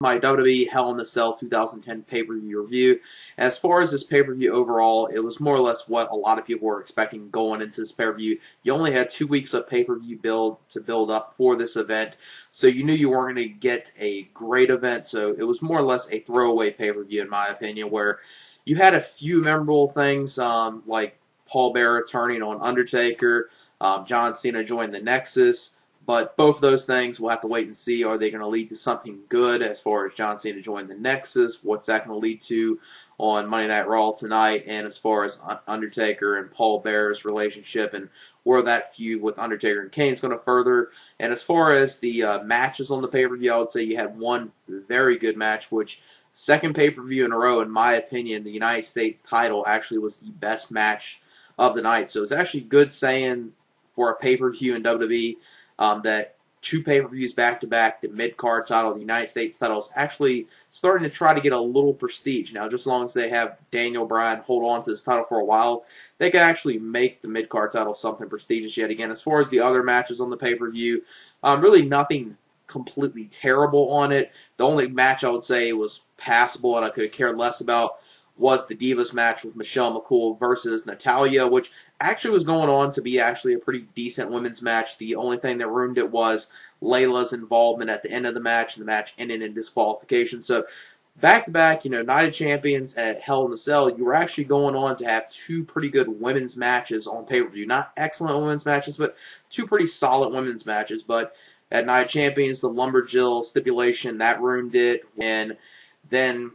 my WWE Hell in a Cell 2010 pay-per-view review. As far as this pay-per-view overall, it was more or less what a lot of people were expecting going into this pay-per-view. You only had 2 weeks of pay-per-view build up for this event, so you knew you weren't going to get a great event, so it was more or less a throwaway pay-per-view in my opinion, where you had a few memorable things like Paul Barrett turning on Undertaker, John Cena joined the Nexus. But both of those things, we'll have to wait and see. Are they going to lead to something good as far as John Cena joining the Nexus? What's that going to lead to on Monday Night Raw tonight? And as far as Undertaker and Paul Bearer's relationship and where that feud with Undertaker and Kane is going to further. And as far as the matches on the pay-per-view, I would say you had one very good match, which second pay-per-view in a row, in my opinion, the United States title actually was the best match of the night. So it's actually good saying for a pay-per-view in WWE that 2 pay-per-views back-to-back, the mid-card title, the United States title, is actually starting to try to get a little prestige. Now, just as long as they have Daniel Bryan hold on to this title for a while, they can actually make the mid-card title something prestigious yet again. As far as the other matches on the pay-per-view, really nothing completely terrible on it. The only match I would say was passable and I could have cared less about was the Divas match with Michelle McCool versus Natalya, which actually was going on to be actually a pretty decent women's match. The only thing that ruined it was Layla's involvement at the end of the match, and the match ended in disqualification. So back-to-back, Night of Champions at Hell in a Cell, you were actually going on to have 2 pretty good women's matches on pay-per-view. Not excellent women's matches, but 2 pretty solid women's matches. But at Night of Champions, the Lumberjill stipulation, that ruined it. And then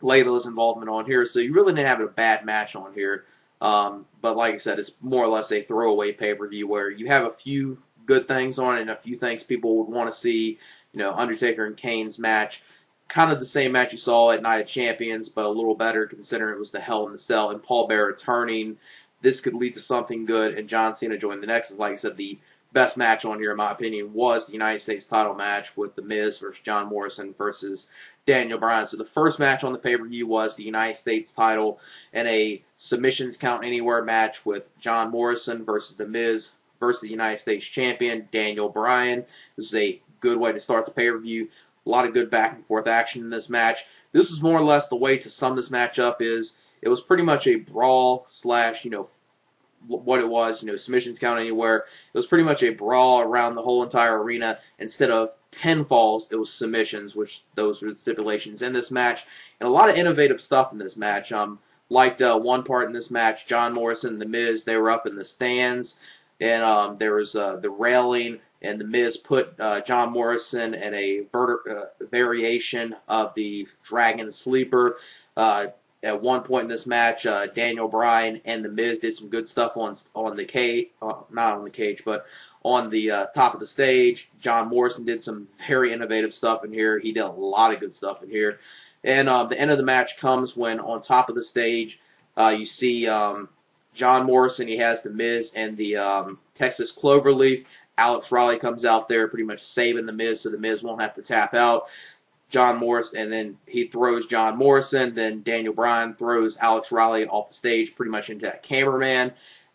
Layla's involvement on here, so you really didn't have a bad match on here. But like I said, it's more or less a throwaway pay-per-view where you have a few good things on it and a few things people would want to see. Undertaker and Kane's match, kind of the same match you saw at Night of Champions, but a little better considering it was the Hell in the Cell, and Paul Bearer returning. This could lead to something good, and John Cena joining the Nexus. Like I said, the best match on here, in my opinion, was the United States title match with The Miz versus John Morrison versus Daniel Bryan. So the first match on the pay-per-view was the United States title and a submissions count anywhere match with John Morrison versus The Miz versus the United States champion, Daniel Bryan. This is a good way to start the pay-per-view. A lot of good back-and-forth action in this match. This is more or less the way to sum this match up is it was pretty much a brawl slash, what it was, submissions count anywhere. It was pretty much a brawl around the whole entire arena. Instead of pinfalls, it was submissions, which those were the stipulations in this match. And a lot of innovative stuff in this match. Liked one part in this match, John Morrison and The Miz, they were up in the stands, and there was the railing, and The Miz put John Morrison in a variation of the Dragon Sleeper. At one point in this match, Daniel Bryan and The Miz did some good stuff on the cage, not on the cage, but on the top of the stage. John Morrison did some very innovative stuff in here. He did a lot of good stuff in here. And the end of the match comes when on top of the stage, you see John Morrison. He has The Miz and the Texas Cloverleaf. Alex Riley comes out there pretty much saving The Miz so The Miz won't have to tap out. John Morrison, and then he throws John Morrison, then Daniel Bryan throws Alex Riley off the stage pretty much into that cameraman.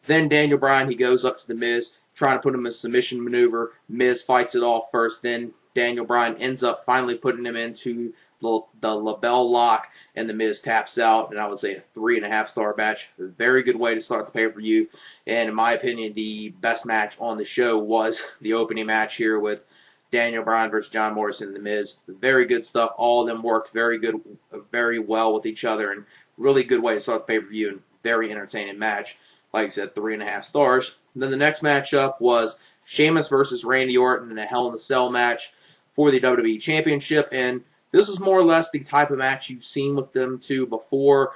Then Daniel Bryan, he goes up to The Miz, trying to put him in a submission maneuver. Miz fights it off first, then Daniel Bryan ends up finally putting him into the label lock, and The Miz taps out, and I would say a 3.5-star match. A very good way to start the pay-per-view, and in my opinion, the best match on the show was the opening match here with Daniel Bryan versus John Morrison and The Miz. Very good stuff. All of them worked very well with each other, and really good way to start the pay-per-view, and very entertaining match. Like I said, 3.5 stars. Then the next matchup was Sheamus versus Randy Orton in a Hell in a Cell match for the WWE Championship, and this is more or less the type of match you've seen with them two before.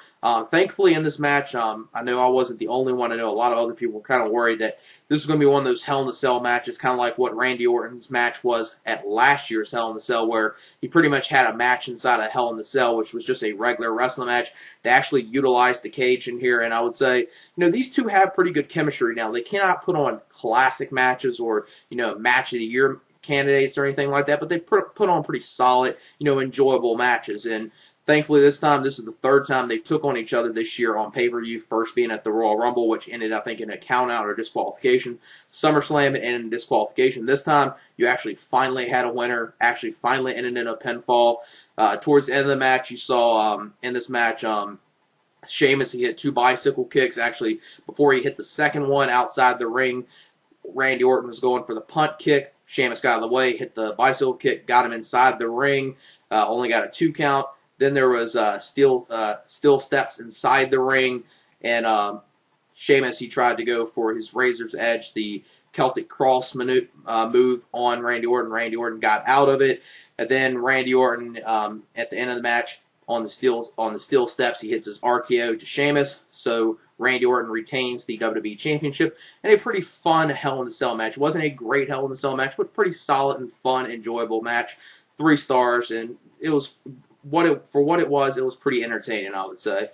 Thankfully, in this match, I know I wasn't the only one. I know a lot of other people were kind of worried that this was going to be one of those Hell in a Cell matches, kind of like what Randy Orton's match was at last year's Hell in a Cell, where he pretty much had a match inside of Hell in a Cell, which was just a regular wrestling match. They actually utilized the cage in here, and I would say, these two have pretty good chemistry now. They cannot put on classic matches or, match of the year candidates or anything like that, but they put on pretty solid, enjoyable matches. And Thankfully, this time, this is the third time they took on each other this year on pay-per-view, first being at the Royal Rumble, which ended, I think, in a count-out or disqualification. SummerSlam, it ended in disqualification. This time, you actually finally had a winner, actually finally ended in a pinfall. Towards the end of the match, you saw, in this match, Sheamus, he hit 2 bicycle kicks. Actually, before he hit the second one outside the ring, Randy Orton was going for the punt kick. Sheamus got out of the way, hit the bicycle kick, got him inside the ring, only got a 2 count. Then there was steel steps inside the ring, and Sheamus, he tried to go for his Razor's Edge, the Celtic Cross move on Randy Orton. Randy Orton got out of it, and then Randy Orton, at the end of the match, on the steel steps, he hits his RKO to Sheamus. So Randy Orton retains the WWE Championship in a pretty fun Hell in a Cell match. It wasn't a great Hell in a Cell match, but pretty solid and fun, enjoyable match. 3 stars, and it was for what it was pretty entertaining, I would say.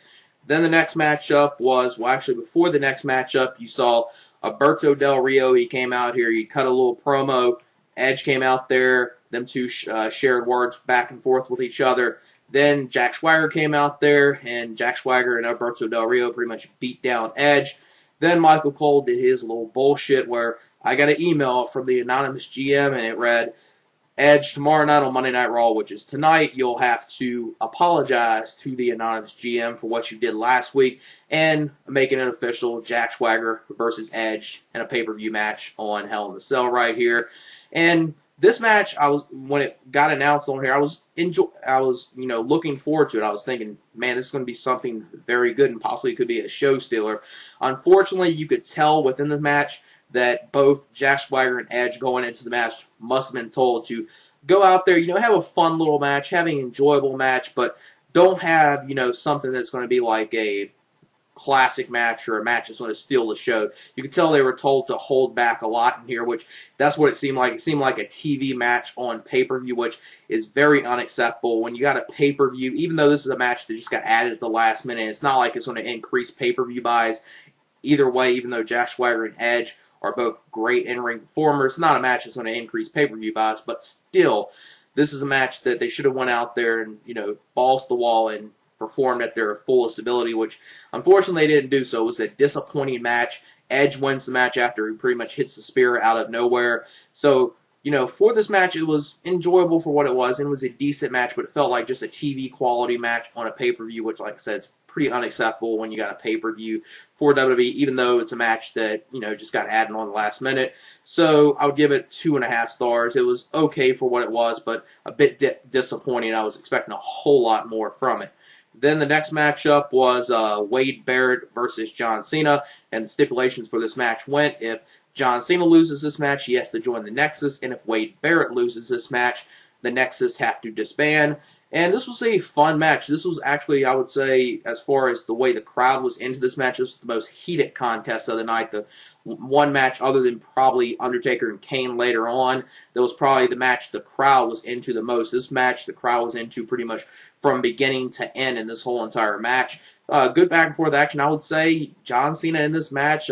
Then the next matchup was, well, actually before the next matchup, you saw Alberto Del Rio. He came out here, he cut a little promo. Edge came out there. Them two shared words back and forth with each other. Then Jack Swagger came out there, and Jack Swagger and Alberto Del Rio pretty much beat down Edge. Then Michael Cole did his little bullshit where I got an email from the anonymous GM, and it read, Edge, tomorrow night on Monday Night Raw, which is tonight, you'll have to apologize to the anonymous GM for what you did last week and making it official, Jack Swagger versus Edge in a pay-per-view match on Hell in a Cell right here. And this match, when it got announced on here, I was looking forward to it. I was thinking, man, this is going to be something very good and possibly could be a show stealer. Unfortunately, you could tell within the match that both Jack Swagger and Edge going into the match must have been told to go out there, have a fun little match, have an enjoyable match, but don't have, something that's going to be like a classic match or a match that's going to steal the show. You could tell they were told to hold back a lot in here, which that's what it seemed like. It seemed like a TV match on pay-per-view, which is very unacceptable. When you got a pay-per-view, even though this is a match that just got added at the last minute, it's not like it's going to increase pay-per-view buys either way, even though Jack Swagger and Edge are both great in-ring performers. It's not a match that's going to increase pay-per-view buys, but still, this is a match that they should have went out there and, balls to the wall and performed at their fullest ability, which unfortunately they didn't do so. It was a disappointing match. Edge wins the match after he pretty much hits the spear out of nowhere. So, for this match, it was enjoyable for what it was, and it was a decent match, but it felt like just a TV quality match on a pay-per-view, which, like I said, is pretty unacceptable when you got a pay-per-view for WWE, even though it's a match that, just got added on the last minute. So I would give it 2.5 stars. It was okay for what it was, but a bit disappointing. I was expecting a whole lot more from it. Then the next matchup was Wade Barrett versus John Cena, and the stipulations for this match went, if John Cena loses this match, he has to join the Nexus, and if Wade Barrett loses this match, the Nexus have to disband. And this was a fun match. This was actually, I would say, as far as the way the crowd was into this match, this was the most heated contest of the night. The one match, other than probably Undertaker and Kane later on, that was probably the match the crowd was into the most. This match, the crowd was into pretty much from beginning to end in this whole entire match. Good back and forth action. I would say John Cena in this match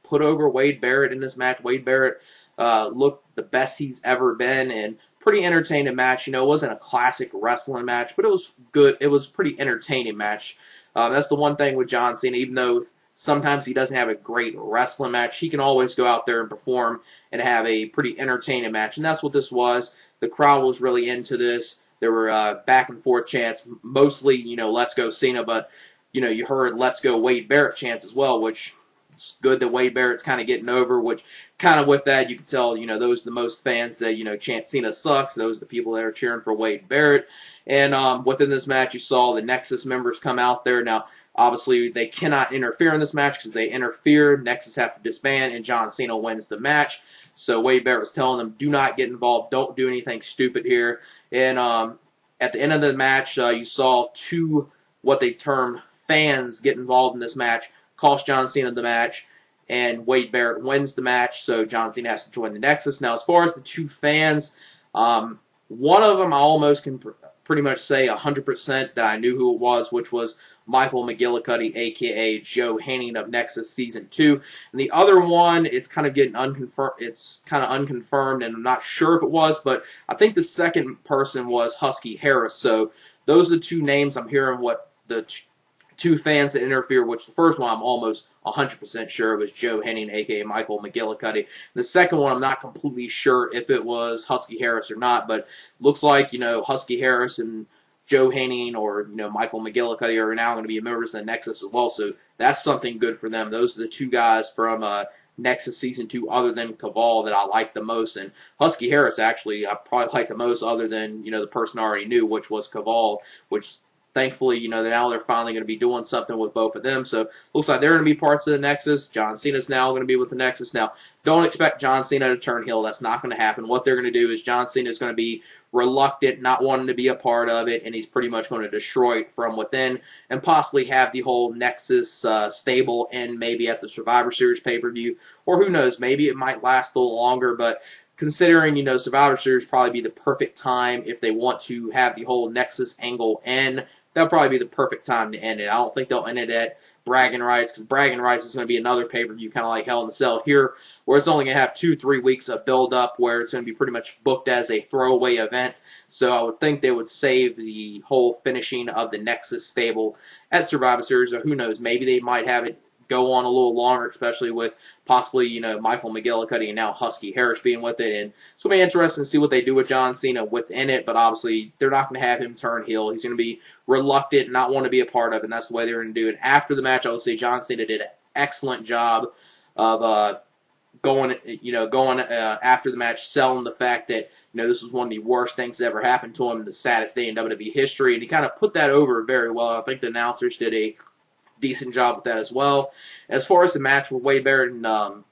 put over Wade Barrett in this match. Wade Barrett looked the best he's ever been, and pretty entertaining match. It wasn't a classic wrestling match, but it was good. It was a pretty entertaining match. That's the one thing with John Cena, even though sometimes he doesn't have a great wrestling match, he can always go out there and perform and have a pretty entertaining match, and that's what this was. The crowd was really into this. There were back and forth chants, mostly, let's go Cena, but, you heard let's go Wade Barrett chants as well, which it's good that Wade Barrett's kind of getting over, which kind of with that, you can tell, those are the most fans that, chant Cena sucks. Those are the people that are cheering for Wade Barrett. And within this match, you saw the Nexus members come out there. Now, obviously, they cannot interfere in this match because they interfere. Nexus have to disband, and John Cena wins the match. So Wade Barrett was telling them, do not get involved. Don't do anything stupid here. And at the end of the match, you saw two, what they termed fans, get involved in this match, cost John Cena the match, and Wade Barrett wins the match, so John Cena has to join the Nexus. Now, as far as the two fans, one of them I almost can pretty much say 100% that I knew who it was, which was Michael McGillicuddy, a.k.a. Joe Hanning of Nexus Season 2. And the other one, it's kind of getting unconfirmed. It's kind of unconfirmed, and I'm not sure if it was, but I think the second person was Husky Harris. So those are the two names I'm hearing what the two fans that interfere, which the first one I'm almost 100% sure it was Joe Henning, a.k.a. Michael McGillicuddy. The second one I'm not completely sure if it was Husky Harris or not, but looks like, Husky Harris and Joe Henning or, Michael McGillicuddy are now going to be members of the Nexus as well, so that's something good for them. Those are the two guys from Nexus Season 2 other than Caval that I like the most, and Husky Harris actually I probably like the most other than, the person I already knew, which was Caval, which thankfully, now they're finally going to be doing something with both of them. So looks like they're going to be parts of the Nexus. John Cena's now going to be with the Nexus. Now, don't expect John Cena to turn heel. That's not going to happen. What they're going to do is John Cena's going to be reluctant, not wanting to be a part of it, and he's pretty much going to destroy it from within and possibly have the whole Nexus stable end maybe at the Survivor Series pay-per-view. Or who knows, maybe it might last a little longer, but considering, Survivor Series probably be the perfect time if they want to have the whole Nexus angle end. That'll probably be the perfect time to end it. I don't think they'll end it at Bragging Rights, because Bragging Rights is going to be another pay-per-view, kind of like Hell in a Cell here, where it's only going to have 2-3 weeks of build-up, where it's going to be pretty much booked as a throwaway event. So I would think they would save the whole finishing of the Nexus stable at Survivor Series, or who knows, maybe they might have it go on a little longer, especially with possibly, Michael McGillicuddy and now Husky Harris being with it. And it's going to be interesting to see what they do with John Cena within it, but obviously they're not going to have him turn heel. He's going to be reluctant, not want to be a part of it, and that's the way they're going to do it. After the match, I would say John Cena did an excellent job of going after the match, selling the fact that, this was one of the worst things that ever happened to him, the saddest day in WWE history, and he kind of put that over very well. I think the announcers did a decent job with that as well. As far as the match with Wade Barrett and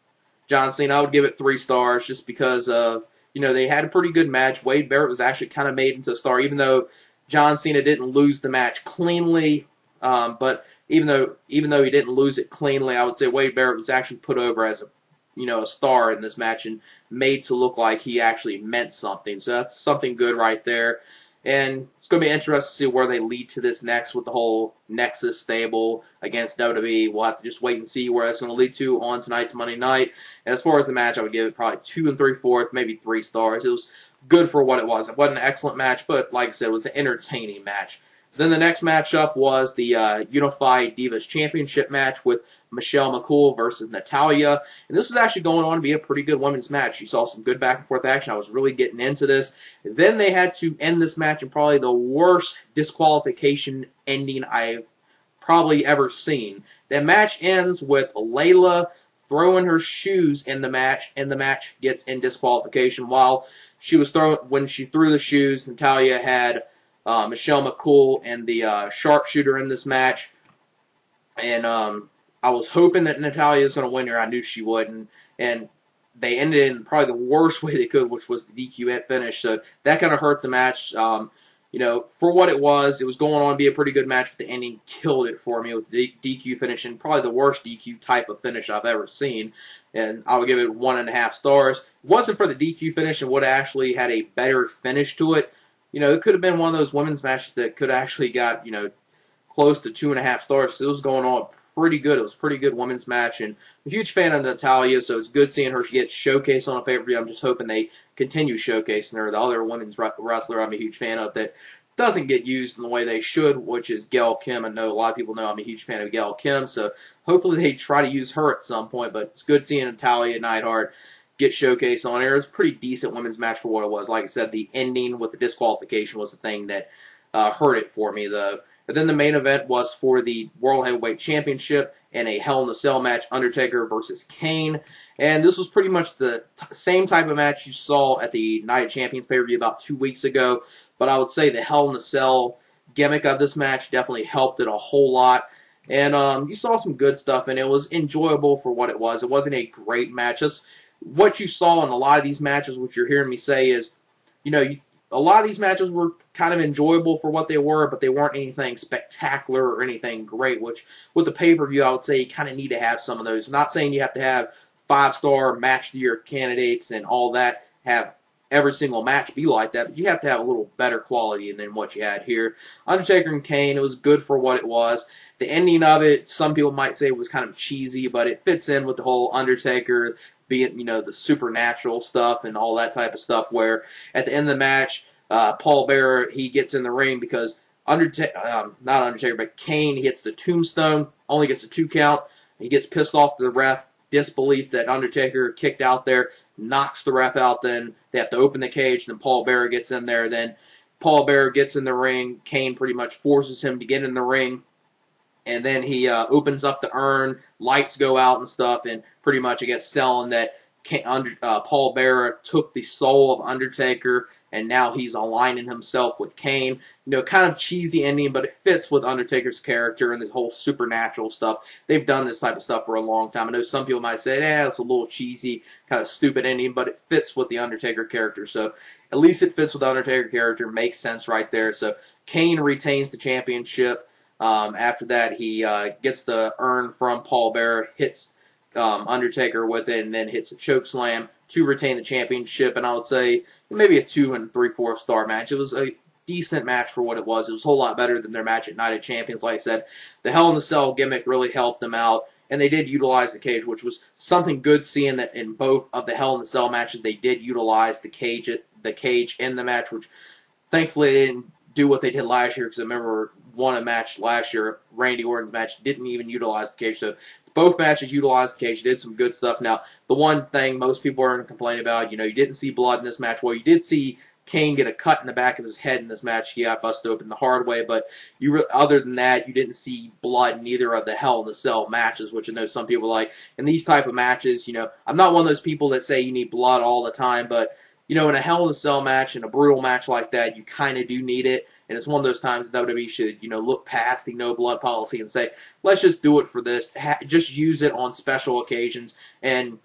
John Cena, I would give it 3 stars just because of, they had a pretty good match. Wade Barrett was actually kind of made into a star, even though John Cena didn't lose the match cleanly. But even though he didn't lose it cleanly, I would say Wade Barrett was actually put over as a star in this match and made to look like he actually meant something. So that's something good right there. And it's going to be interesting to see where they lead to this next with the whole Nexus stable against WWE. We'll have to just wait and see where that's going to lead to on tonight's Monday night. And as far as the match, I would give it probably 2 3/4, maybe 3 stars. It was good for what it was. It wasn't an excellent match, but like I said, it was an entertaining match. Then the next matchup was the Unified Divas Championship match with Michelle McCool versus Natalya. And this was actually going on to be a pretty good women's match. You saw some good back and forth action. I was really getting into this. Then they had to end this match in probably the worst disqualification ending I've probably ever seen. The match ends with Layla throwing her shoes in the match, and the match gets in disqualification. When she threw the shoes, Natalya had Michelle McCool and the sharpshooter in this match, and I was hoping that Natalya was going to win here. I knew she would, and they ended in probably the worst way they could, which was the DQ finish. So that kind of hurt the match. For what it was going on to be a pretty good match, but the ending killed it for me with the DQ finish, and probably the worst DQ type of finish I've ever seen. And I would give it 1.5 stars. If it wasn't for the DQ finish and would have actually had a better finish to it, it could have been one of those women's matches that could have actually got, close to 2.5 stars. So it was going on pretty good. It was a pretty good women's match, and I'm a huge fan of Natalya, so it's good seeing her get showcased on a pay-per-view. I'm just hoping they continue showcasing her. The other women's wrestler I'm a huge fan of that doesn't get used in the way they should, which is Gail Kim. I know a lot of people know I'm a huge fan of Gail Kim, so hopefully they try to use her at some point, but it's good seeing Natalya Neidhart get showcased on air. It was a pretty decent women's match for what it was. Like I said, the ending with the disqualification was the thing that hurt it for me, though. And then the main event was for the World Heavyweight Championship and a Hell in a Cell match, Undertaker versus Kane. And this was pretty much the same type of match you saw at the Night of Champions pay-per-view about 2 weeks ago. But I would say the Hell in a Cell gimmick of this match definitely helped it a whole lot. And you saw some good stuff, and it was enjoyable for what it was. It wasn't a great match. Just what you saw in a lot of these matches, what you're hearing me say is, a lot of these matches were kind of enjoyable for what they were, but they weren't anything spectacular or anything great, which with the pay-per-view, I would say you kind of need to have some of those. Not saying you have to have 5-star match of the year candidates and all that, have every single match be like that, but you have to have a little better quality than what you had here. Undertaker and Kane, it was good for what it was. The ending of it, some people might say was kind of cheesy, but it fits in with the whole Undertaker being, the supernatural stuff and all that type of stuff, where at the end of the match, Paul Barrett, he gets in the ring because not Undertaker, but Kane hits the tombstone, only gets a 2 count. He gets pissed off to the ref, disbelief that Undertaker kicked out there, knocks the ref out. Then they have to open the cage. Then Paul Barrett gets in there. Then Paul Barrett gets in the ring. Kane pretty much forces him to get in the ring. And then he opens up the urn, lights go out and stuff, and pretty much, I guess, selling that Paul Barrett took the soul of Undertaker, and now he's aligning himself with Kane. Kind of cheesy ending, but it fits with Undertaker's character and the whole supernatural stuff. They've done this type of stuff for a long time. I know some people might say, it's a little cheesy, kind of stupid ending, but it fits with the Undertaker character. So at least it fits with the Undertaker character. Makes sense right there. So Kane retains the championship. After that, he gets the urn from Paul Barrett, hits Undertaker with it, and then hits a choke slam to retain the championship. And I would say maybe a 2 3/4 star match. It was a decent match for what it was. It was a whole lot better than their match at Night of Champions. Like I said, the Hell in a Cell gimmick really helped them out, and they did utilize the cage, which was something good, seeing that in both of the Hell in a Cell matches they did utilize the cage in the match, which thankfully they didn't do what they did last year, because I remember a match last year, Randy Orton's match, didn't even utilize the cage. So both matches utilized the cage, did some good stuff. Now, the one thing most people are going to complain about, you didn't see blood in this match. Well, you did see Kane get a cut in the back of his head in this match. He got busted open the hard way, but other than that, you didn't see blood in either of the Hell in a Cell matches, which I know some people like. In these type of matches, I'm not one of those people that say you need blood all the time, but in a Hell in a Cell match, in a brutal match like that, you kind of do need it. And it's one of those times WWE should, look past the no blood policy and say, let's just do it for this. Just use it on special occasions. And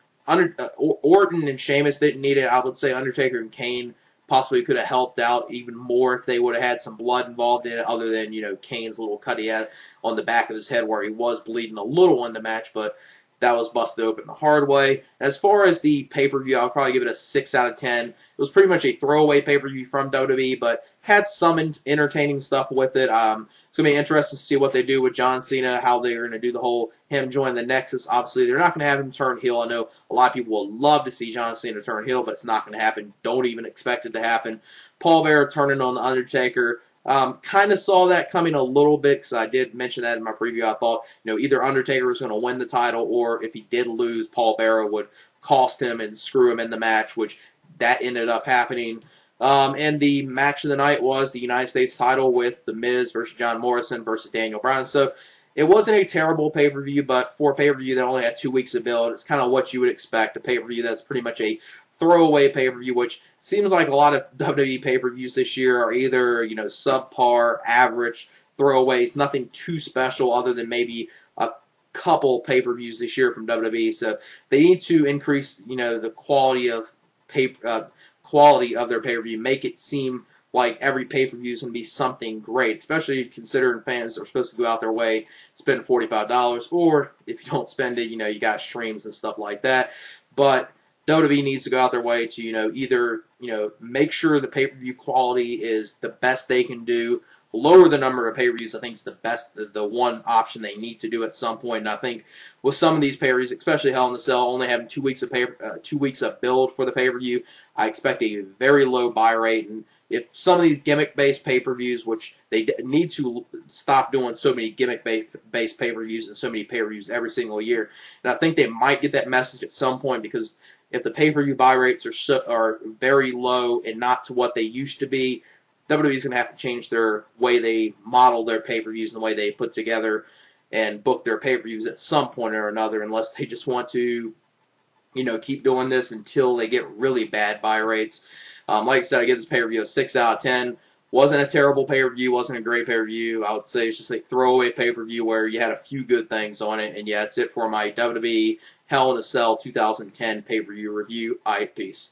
Orton and Sheamus didn't need it. I would say Undertaker and Kane possibly could have helped out even more if they would have had some blood involved in it, other than, Kane's little cut he had on the back of his head where he was bleeding a little in the match, but that was busted open the hard way. As far as the pay-per-view, I'll probably give it a 6 out of 10. It was pretty much a throwaway pay-per-view from WWE, but had some entertaining stuff with it. It's going to be interesting to see what they do with John Cena, how they're going to do the whole him join the Nexus. Obviously, they're not going to have him turn heel. I know a lot of people will love to see John Cena turn heel, but it's not going to happen. Don't even expect it to happen. Paul Bearer turning on The Undertaker. Kind of saw that coming a little bit, because I did mention that in my preview. I thought, either Undertaker was going to win the title, or if he did lose, Paul Bearer would cost him and screw him in the match, which that ended up happening. And the match of the night was the United States title with The Miz versus John Morrison versus Daniel Bryan. So it wasn't a terrible pay-per-view, but for a pay-per-view that only had 2 weeks of build, it's kind of what you would expect. A pay-per-view that's pretty much a throwaway pay-per-view, which seems like a lot of WWE pay-per-views this year are either, subpar, average, throwaways, nothing too special other than maybe a couple pay-per-views this year from WWE. So they need to increase, the quality of their pay-per-view, make it seem like every pay-per-view is going to be something great, especially considering fans are supposed to go out their way, spend $45, or if you don't spend it, you got streams and stuff like that. But WWE needs to go out their way to, either, make sure the pay-per-view quality is the best they can do, lower the number of pay-per-views. I think is the one option they need to do at some point. And I think with some of these pay-per-views, especially Hell in a Cell, only having 2 weeks of 2 weeks of build for the pay-per-view, I expect a very low buy rate. And if some of these gimmick-based pay-per-views, which they need to stop doing so many gimmick-based pay-per-views and so many pay-per-views every single year, and I think they might get that message at some point, because if the pay-per-view buy rates are very low and not to what they used to be, WWE is going to have to change their way they model their pay-per-views and the way they put together and book their pay-per-views at some point or another, unless they just want to, keep doing this until they get really bad buy rates. Like I said, I give this pay-per-view a 6 out of 10. Wasn't a terrible pay-per-view, wasn't a great pay-per-view. I would say it's just a throwaway pay-per-view where you had a few good things on it. And yeah, that's it for my WWE Hell in a Cell 2010 pay-per-view review. Peace.